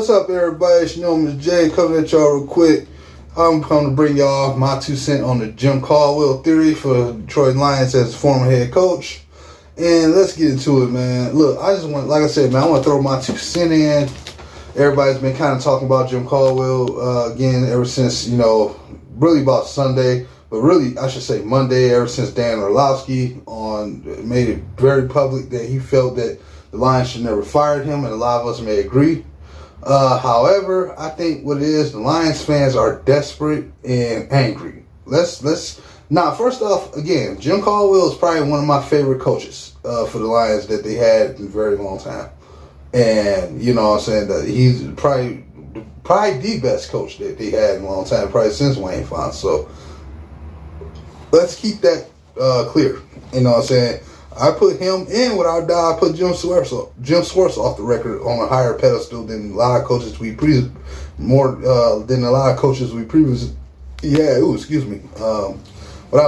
What's up, everybody? It's Mr. J coming at y'all real quick. I'm coming to bring y'all my 2 cents on the Jim Caldwell theory for Detroit Lions as a former head coach. And let's get into it, man. Look, I just want, like I said, man, I want to throw my 2 cents in. Everybody's been kind of talking about Jim Caldwell again ever since, really about Sunday, but really I should say Monday, ever since Dan Orlovsky made it very public that he felt that the Lions should never fired him, and a lot of us may agree. However, I think what it is, the Lions fans are desperate and angry. Now, first off, again, Jim Caldwell is probably one of my favorite coaches for the Lions that they had in a very long time. And, you know what I'm saying, that he's probably the best coach that they had in a long time, probably since Wayne Fonte. So, let's keep that clear. You know what I'm saying? I put him in without a doubt. I put Jim Schwartz off the record on a higher pedestal than a lot of coaches we previously had. Without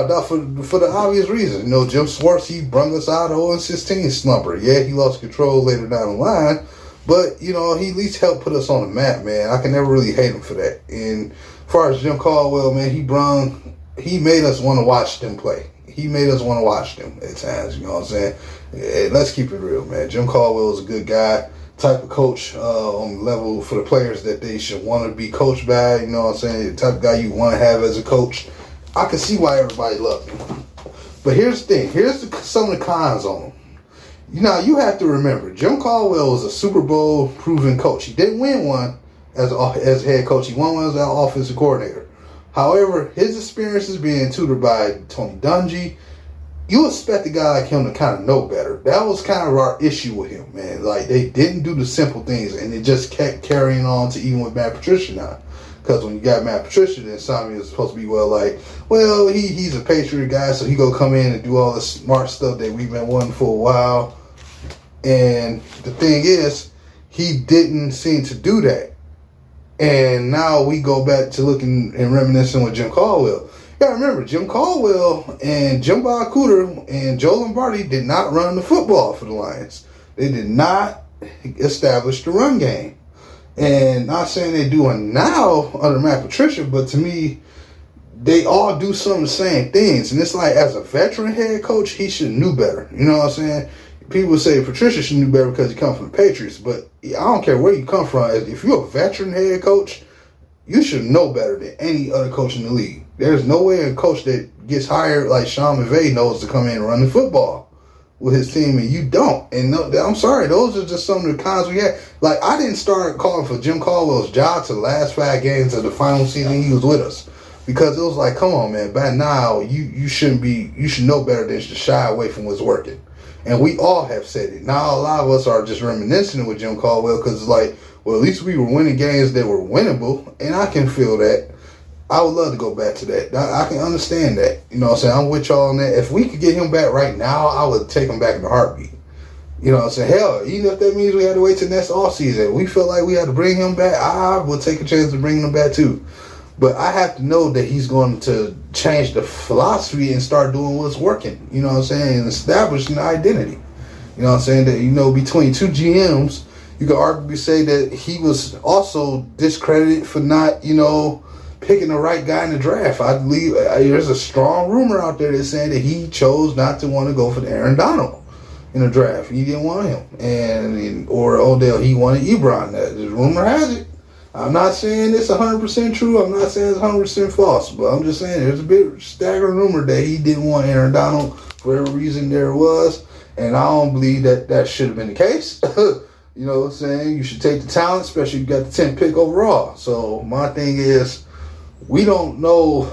a doubt, for the obvious reason. Jim Schwartz, he brung us out of 0-16 slumber. Yeah, he lost control later down the line, but he at least helped put us on the map, man. I can never really hate him for that. And as far as Jim Caldwell, man, he made us want to watch them play. He made us want to watch them at times, you know what I'm saying? Hey, let's keep it real, man. Jim Caldwell is a good guy, type of coach on the level for the players that they should want to be coached by, you know what I'm saying? The type of guy you want to have as a coach. I can see why everybody loved him. But here's the thing. Here's some of the cons on him. You have to remember, Jim Caldwell is a Super Bowl proven coach. He didn't win one as head coach. He won one as an offensive coordinator. However, his experiences being tutored by Tony Dungy, you expect a guy like him to kind of know better. That was kind of our issue with him, man. Like, they didn't do the simple things, and it just kept carrying on to even with Matt Patricia now. Because when you got Matt Patricia, then something is supposed to be, he's a Patriot guy, so he gonna come in and do all the smart stuff that we've been wanting for a while. And the thing is, he didn't seem to do that. And now we go back to looking and reminiscing with Jim Caldwell. You gotta remember, Jim Caldwell and Jim Bob Cooter and Joe Lombardi did not run the football for the Lions. They did not establish the run game. And not saying they're doing now under Matt Patricia, but to me, they all do some of the same things. And it's like, as a veteran head coach, he should know better. You know what I'm saying? People say Patricia should know better because he comes from the Patriots, but I don't care where you come from. If you're a veteran head coach, you should know better than any other coach in the league. There's no way a coach that gets hired like Sean McVay knows to come in and run the football with his team, and you don't. And I'm sorry, those are just some of the cons we had. Like, I didn't start calling for Jim Caldwell's job to the last 5 games of the final season he was with us. Because it was like, come on, man, by now, you should know better than to shy away from what's working. And we all have said it. Now a lot of us are just reminiscing with Jim Caldwell because it's like, well, at least we were winning games that were winnable. And I can feel that. I would love to go back to that. I can understand that. You know what I'm saying? I'm with y'all on that. If we could get him back right now, I would take him back in a heartbeat. You know what I'm saying? Hell, even if that means we had to wait till next offseason, we feel like we had to bring him back, I would take a chance to bring him back too. But I have to know that he's going to change the philosophy and start doing what's working. You know what I'm saying? And establish an identity. You know what I'm saying? That, between 2 GMs, you could arguably say that he was also discredited for not, picking the right guy in the draft. I believe there's a strong rumor out there that's saying that he chose not to want to go for Aaron Donald in the draft. He didn't want him. Or Odell, he wanted Ebron. The rumor has it. I'm not saying it's 100% true. I'm not saying it's 100% false. But I'm just saying there's a bit staggering rumor that he didn't want Aaron Donald for whatever reason there was. And I don't believe that should have been the case. You know what I'm saying? You should take the talent, especially if you got the 10th pick overall. So my thing is, we don't know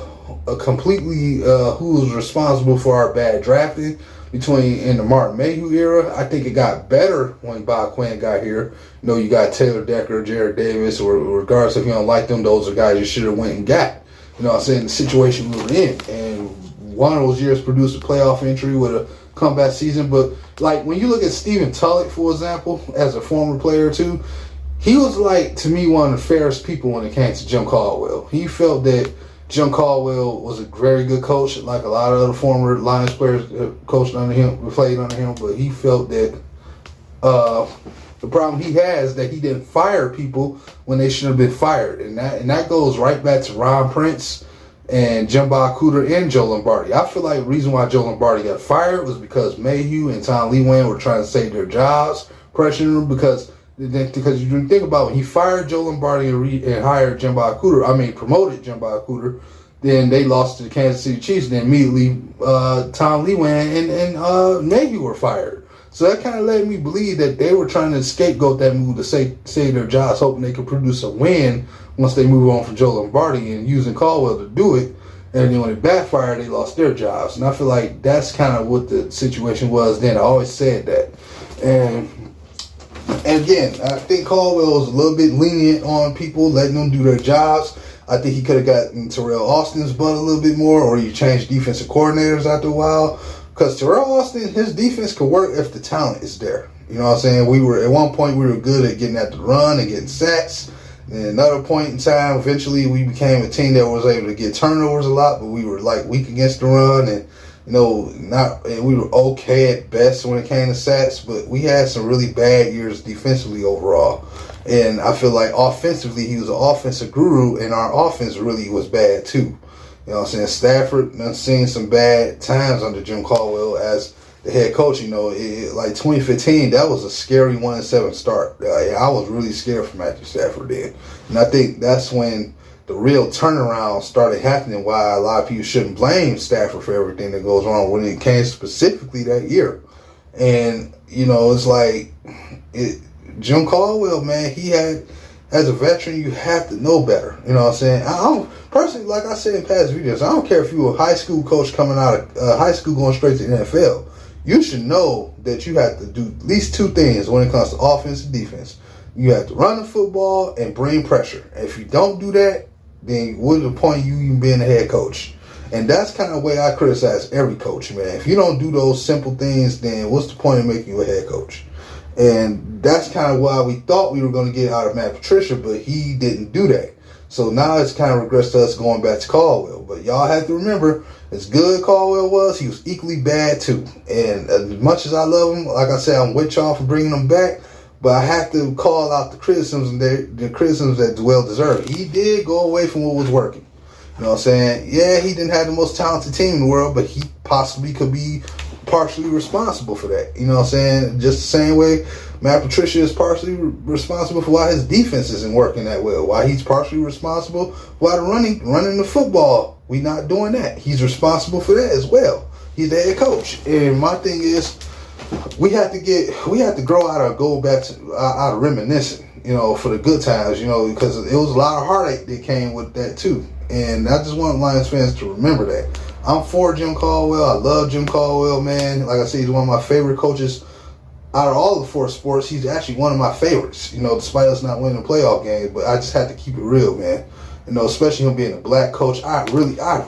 completely who's responsible for our bad drafting in the Martin Mayhew era. I think it got better when Bob Quinn got here. You got Taylor Decker, Jared Davis, or regardless if you don't like them, those are guys you should have went and got. You know what I'm saying? The situation we were in. And one of those years produced a playoff entry with a comeback season. But, like, when you look at Stephen Tulloch, for example, as a former player too, he was, like, to me, one of the fairest people when it came to Jim Caldwell. He felt that Jim Caldwell was a very good coach, like a lot of other former Lions players coached under him, played under him, but he felt that The problem he has is that he didn't fire people when they should have been fired, and that goes right back to Ron Prince and Jim Cooter and Joe Lombardi. I feel like the reason why Joe Lombardi got fired was because Mayhew and Tom Lewin were trying to save their jobs, pressuring them because you think about when he fired Joe Lombardi and hired Jim promoted Jim Cooter, then they lost to the Kansas City Chiefs. Then immediately Tom Lewin and Mayhew were fired. So that kind of led me believe that they were trying to scapegoat that move to save their jobs, hoping they could produce a win once they move on from Joe Lombardi and using Caldwell to do it. And then when it backfired, they lost their jobs. And I feel like that's kind of what the situation was then. I always said that. And again, I think Caldwell was a little bit lenient on people, letting them do their jobs. I think he could have gotten Terrell Austin's butt a little bit more, or you change defensive coordinators after a while. Because Terrell Austin, his defense could work if the talent is there. You know what I'm saying? At one point, we were good at getting at the run and getting sacks. And another point in time, eventually, we became a team that was able to get turnovers a lot, but we were like weak against the run, and we were okay at best when it came to sacks. But we had some really bad years defensively overall. And I feel like offensively, he was an offensive guru, and our offense really was bad too. You know what I'm saying? Stafford done seen some bad times under Jim Caldwell as the head coach. Like 2015, that was a scary 1-7 start. I was really scared for Matthew Stafford then. And I think that's when the real turnaround started happening, why a lot of people shouldn't blame Stafford for everything that goes wrong when it came specifically that year. And, it's like Jim Caldwell, man, he had... As a veteran, you have to know better. You know what I'm saying? Personally, like I said in past videos, I don't care if you're a high school coach coming out of high school going straight to the NFL. You should know that you have to do at least two things when it comes to offense and defense. You have to run the football and bring pressure. If you don't do that, then what's the point of you even being a head coach? And that's kind of the way I criticize every coach, man. If you don't do those simple things, then what's the point of making you a head coach? And that's kind of why we thought we were going to get out of Matt Patricia, but he didn't do that. So now it's kind of regressed to us going back to Caldwell. But y'all have to remember, as good Caldwell was, he was equally bad too. And as much as I love him, like I said, I'm with y'all for bringing him back. But I have to call out the criticisms that well deserved. He did go away from what was working. You know what I'm saying? Yeah, he didn't have the most talented team in the world, but he possibly could be partially responsible for that. You know what I'm saying? Just the same way Matt Patricia is partially responsible for why his defense isn't working that well. Why he's partially responsible for why running the football, we not doing that. He's responsible for that as well. He's the head coach. And my thing is, we have to grow out of go back to out of reminiscing, for the good times, because it was a lot of heartache that came with that too. And I just want Lions fans to remember that. I'm for Jim Caldwell. I love Jim Caldwell, man. Like I said, he's one of my favorite coaches out of all the four sports. He's actually one of my favorites, despite us not winning the playoff games. But I just had to keep it real, man. Especially him being a black coach. I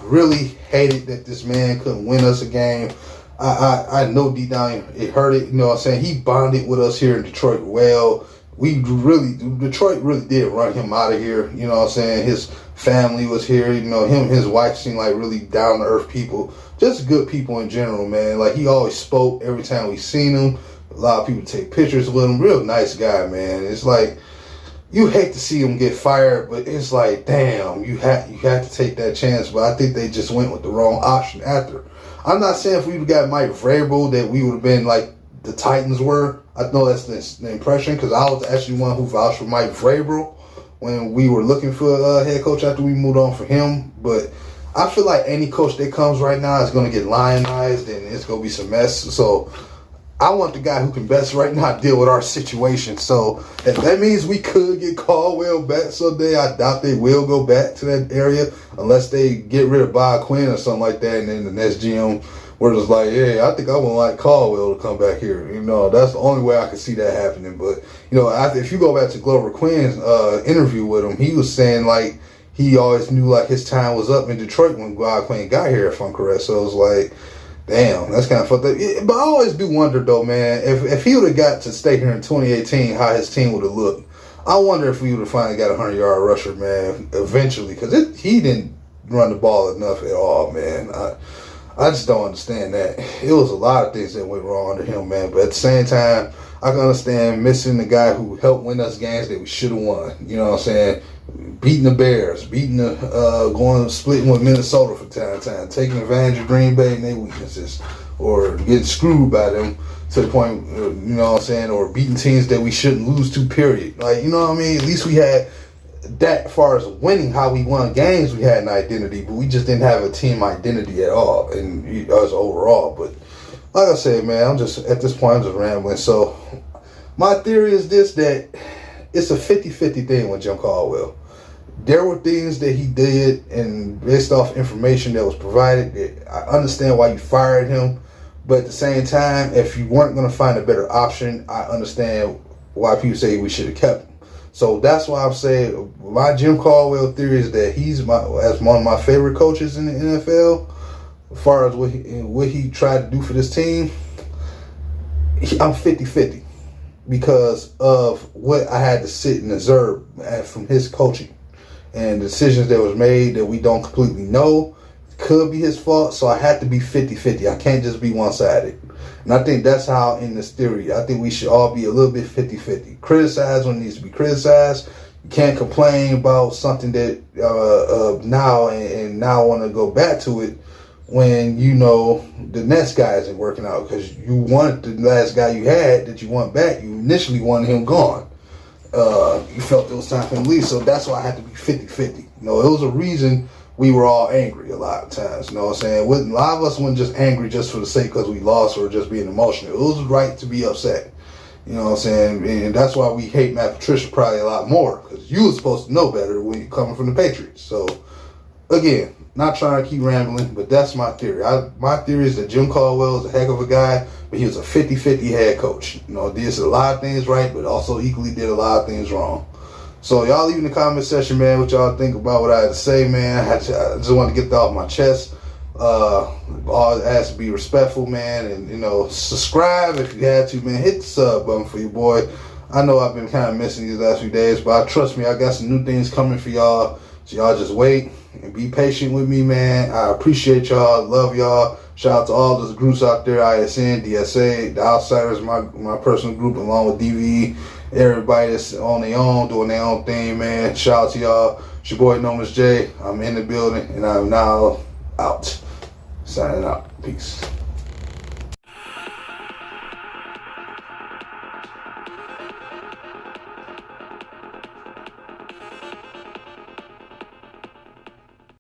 really hated that this man couldn't win us a game. I know deep down it hurt it. You know what I'm saying? He bonded with us here in Detroit well. Detroit really did run him out of here. You know what I'm saying? His family was here. Him and his wife seemed like really down-to-earth people. Just good people in general, man. Like, he always spoke every time we seen him. A lot of people take pictures with him. Real nice guy, man. It's like, you hate to see him get fired, but it's like, damn, you had to take that chance. But I think they just went with the wrong option after. I'm not saying if we would have got Mike Vrabel that we would have been like the Titans were. I know that's the impression, because I was actually one who vouched for Mike Vrabel when we were looking for a head coach after we moved on for him. But I feel like any coach that comes right now is going to get lionized, and it's going to be some mess. So I want the guy who can best right now deal with our situation. So if that means we could get Caldwell back someday, I doubt they will go back to that area unless they get rid of Bob Quinn or something like that, and then the next GM were just like, yeah, I think I would like Caldwell to come back here. That's the only way I could see that happening. But, if you go back to Glover Quinn's interview with him, he was saying, like, he always knew, like, his time was up in Detroit when Bob Quinn got here, if I'm correct. So it was like, damn, that's kind of fucked up. But I always do wonder, though, man, if he would have got to stay here in 2018, how his team would have looked. I wonder if we would have finally got a 100-yard rusher, man, eventually, because he didn't run the ball enough at all, man. I just don't understand that. It was a lot of things that went wrong under him, man. But at the same time, I can understand missing the guy who helped win us games that we should have won. You know what I'm saying? Beating the Bears, going splitting with Minnesota from time to time, taking advantage of Green Bay and their weaknesses, or getting screwed by them to the point, you know what I'm saying, or beating teams that we shouldn't lose to, period. Like, you know what I mean? At least we had that, as far as winning, how we won games, we had an identity, but we just didn't have a team identity at all, and us overall. But like I said, man, I'm just, at this point, I'm just rambling. So my theory is this, that it's a 50-50 thing with Jim Caldwell. There were things that he did, and based off information that was provided, that I understand why you fired him. But at the same time, if you weren't going to find a better option, I understand why people say we should have kept him. So that's why I'm saying my Jim Caldwell theory is that he's as one of my favorite coaches in the NFL. As far as what he tried to do for this team, I'm 50-50 because of what I had to sit and observe from his coaching and the decisions that was made that we don't completely know. Could be his fault, so I had to be 50-50. I can't just be one-sided. And I think that's how, in this theory, I think we should all be a little bit 50-50. Criticize when it needs to be criticized. You can't complain about something that now and now want to go back to it when you know the next guy isn't working out, because you want the last guy you had that you want back. You initially wanted him gone. You felt it was time for him to leave, so that's why I had to be 50-50. You know, it was a reason we were all angry a lot of times. You know what I'm saying? A lot of us weren't just angry just for the sake because we lost or just being emotional. It was right to be upset. You know what I'm saying? And that's why we hate Matt Patricia probably a lot more, because you were supposed to know better when you're coming from the Patriots. So, again, not trying to keep rambling, but that's my theory. My theory is that Jim Caldwell is a heck of a guy, but he was a 50-50 head coach. You know, did a lot of things right, but also equally did a lot of things wrong. So y'all leave in the comment section, man, what y'all think about what I had to say, man. I just want to get that off my chest. Always ask to be respectful, man, and, you know, subscribe if you had to, man. Hit the sub button for your boy. I know I've been kind of missing these last few days, but trust me, I got some new things coming for y'all. So y'all just wait and be patient with me, man. I appreciate y'all. Love y'all. Shout out to all those groups out there, ISN, DSA, The Outsiders, my personal group, along with DVE. Everybody that's on their own, doing their own thing, man. Shout out to y'all. It's your boy, Nomas J. I'm in the building, and I'm now out. Signing out. Peace.